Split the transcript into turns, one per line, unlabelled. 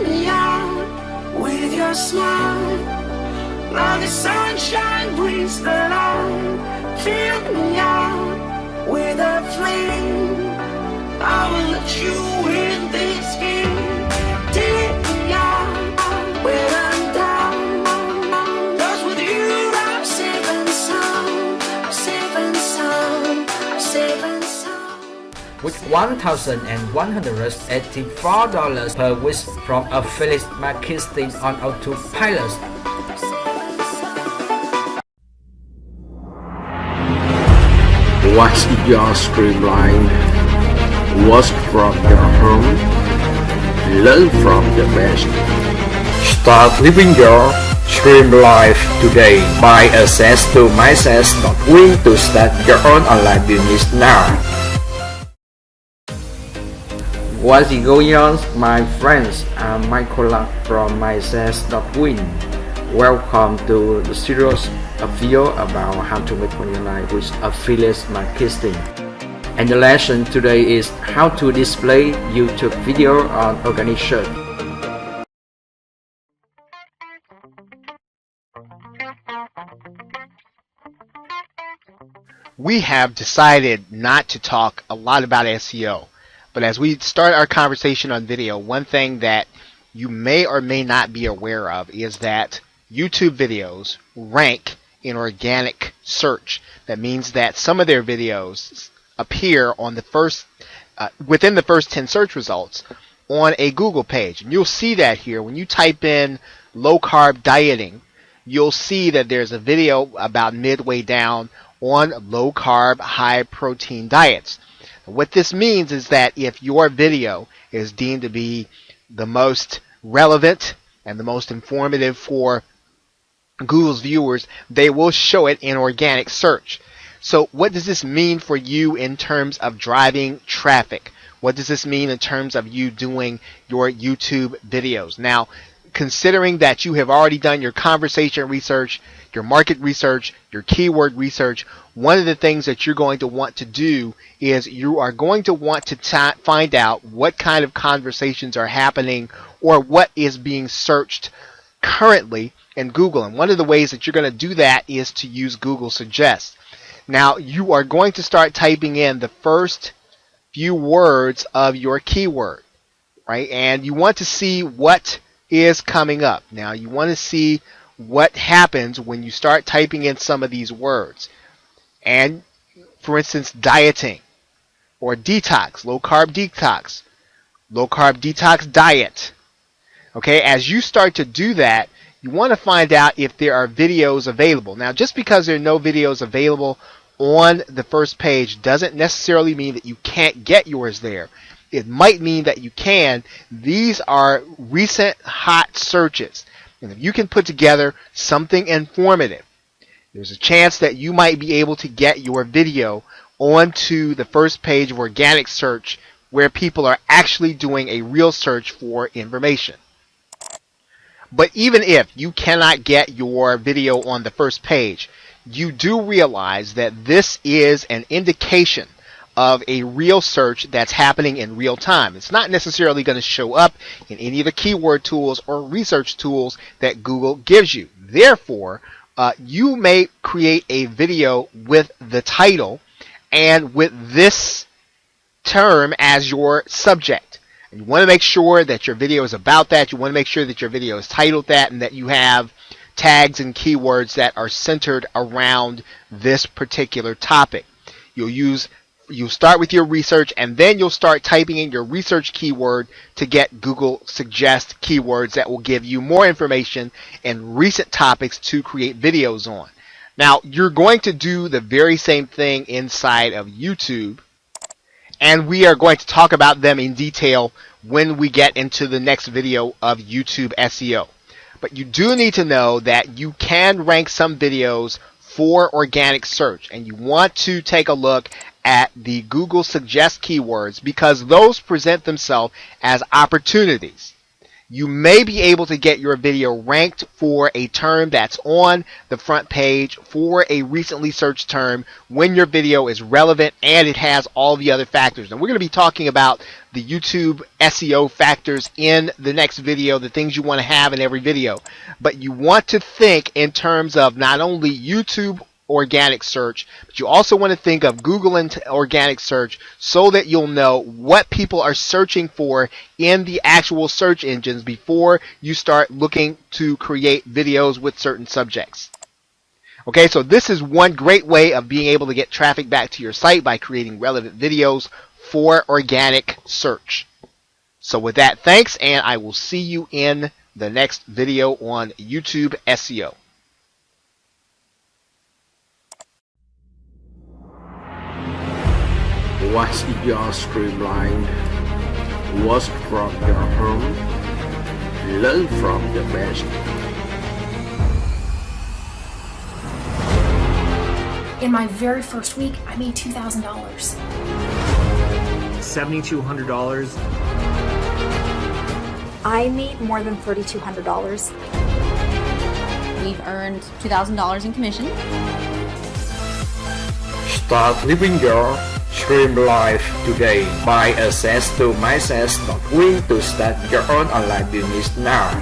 me out with your smile. Like the sunshine brings the light. Fill me out with a flame. I will let you in this game. Take me out when I'm down. 'Cause with you I'm safe and sound. I'm safe and sound. I'm safe and sound.
With $1,184 per week from affiliate marketing on autopilot.
Watch your streamline, work from your home, learn from the best. Start living your stream life today. Buy access to mysuccess.win to start your own online business now.
What's going on, my friends? I'm Michael from mysuccess.win. Welcome to the series of video about how to make money online with affiliate marketing. And the lesson today is how to display YouTube video on organic search.
We have decided not to talk a lot about SEO, but as we start our conversation on video, one thing that you may or may not be aware of is that YouTube videos rank in organic search. That means that some of their videos appear on the first within the first 10 search results on a Google page. And you'll see that here when you type in low carb dieting. You'll see that there's a video about midway down on low carb, high protein diets. What this means is that if your video is deemed to be the most relevant and the most informative for Google's viewers, they will show it in organic search. So what does this mean for you in terms of driving traffic? What does this mean in terms of you doing your YouTube videos? Now, considering that you have already done your conversation research, your market research, your keyword research, one of the things that you're going to want to do is you are going to want to find out what kind of conversations are happening or what is being searched currently in Google. And one of the ways that you're going to do that is to use Google Suggest. Now, you are going to start typing in the first few words of your keyword, right? And you want to see what is coming up. Now, you want to see what happens when you start typing in some of these words. And, for instance, dieting or detox, low carb detox diet. Okay, as you start to do that, you want to find out if there are videos available. Now, just because there are no videos available on the first page doesn't necessarily mean that you can't get yours there. It might mean that you can. These are recent hot searches. And if you can put together something informative, there's a chance that you might be able to get your video onto the first page of organic search where people are actually doing a real search for information. But even if you cannot get your video on the first page, you do realize that this is an indication of a real search that's happening in real time. It's not necessarily going to show up in any of the keyword tools or research tools that Google gives you. Therefore, you may create a video with the title and with this term as your subject. And you want to make sure that your video is about that. You want to make sure that your video is titled that and that you have tags and keywords that are centered around this particular topic. You'll start with your research and then you'll start typing in your research keyword to get Google Suggest keywords that will give you more information and recent topics to create videos on. Now, you're going to do the very same thing inside of YouTube, and we are going to talk about them in detail when we get into the next video of YouTube SEO. But you do need to know that you can rank some videos for organic search, and you want to take a look at the Google Suggest keywords because those present themselves as opportunities. you may be able to get your video ranked for a term that's on the front page for a recently searched term when your video is relevant and it has all the other factors. And we're going to be talking about the YouTube SEO factors in the next video, the things you want to have in every video. But you want to think in terms of not only YouTube organic search, but you also want to think of Google and organic search so that you'll know what people are searching for in the actual search engines before you start looking to create videos with certain subjects. Okay, so this is one great way of being able to get traffic back to your site by creating relevant videos for organic search. So with that, thanks, and I will see you in the next video on YouTube SEO.
What's your streamlined? Work from your home? Learn from the best.
In my very first week, I made $2,000.
$7,200.
I made more than $3,200.
We've earned $2,000 in commission.
Start living your dream life today. Buy access to mysuccess.win to start your own online business now.